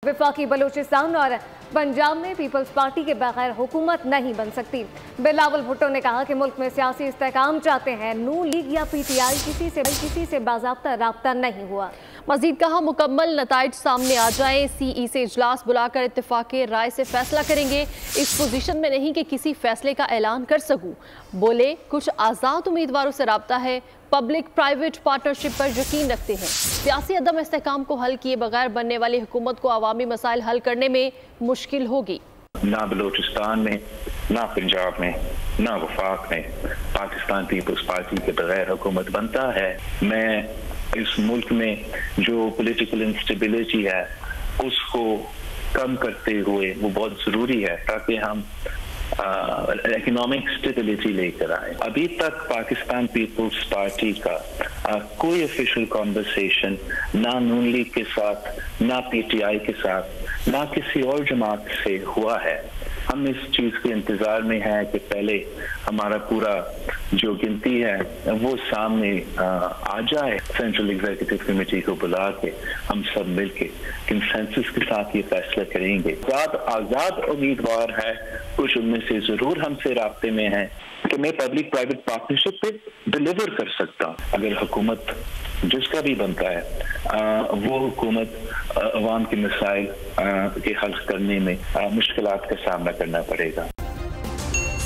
वफाकी बलूचिस्तान और पंजाब में पीपल्स पार्टी के बगैर हुकूमत नहीं बन सकती। बिलावल भुट्टो ने कहा कि मुल्क में सियासी इस्तेहकाम चाहते हैं, नून लीग या पीटीआई किसी से बाज़ाब्ता राब्ता नहीं हुआ। मजीद कहा मुकम्मल नताइज सामने आ जाए, सीई से इजलास बुलाकर इत्तेफाक राय से फैसला करेंगे। इस पोजीशन में नहीं कि किसी फैसले का ऐलान कर सकूं। बोले कुछ आज़ाद उम्मीदवारों से रब्ता है, पब्लिक प्राइवेट पार्टनरशिप पर यकीन रखते हैं। सियासी अदम इस्तेहकाम को हल किए बगैर बनने वाली हुकूमत को अवामी मसाइल हल करने में मुश्किल होगी। ना बलूचिस्तान में, ना पंजाब में, ना वफाक में पाकिस्तान पीपल्स पार्टी के बगैर हुकूमत बनता है। मैं इस मुल्क में जो पॉलिटिकल इंस्टेबिलिटी है उसको कम करते हुए, वो बहुत जरूरी है ताकि हम इकोनॉमिक स्टेबिलिटी लेकर आए। अभी तक पाकिस्तान पीपल्स पार्टी का कोई ऑफिशियल कॉन्वर्सेशन ना नून लीग के साथ, ना पीटीआई के साथ, ना किसी और जमात से हुआ है। हम इस चीज के इंतजार में हैं कि पहले हमारा पूरा जो गिनती है वो सामने आ जाए। सेंट्रल एग्जीक्यूटिव कमेटी को बुला के हम सब मिलके कंसेंसस के साथ ये फैसला करेंगे। आजाद उम्मीदवार है, कुछ उनमें से जरूर हमसे राब्ते में है कि मैं पब्लिक प्राइवेट पार्टनरशिप पे डिलीवर कर सकता हूँ। अगर हुकूमत जिसका भी बनता है वो हुकूमत अवाम के मसाइल के हल करने में मुश्किलात का सामना करना पड़ेगा।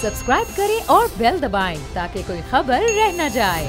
सब्सक्राइब करें और बेल दबाएं ताकि कोई खबर रह न जाए।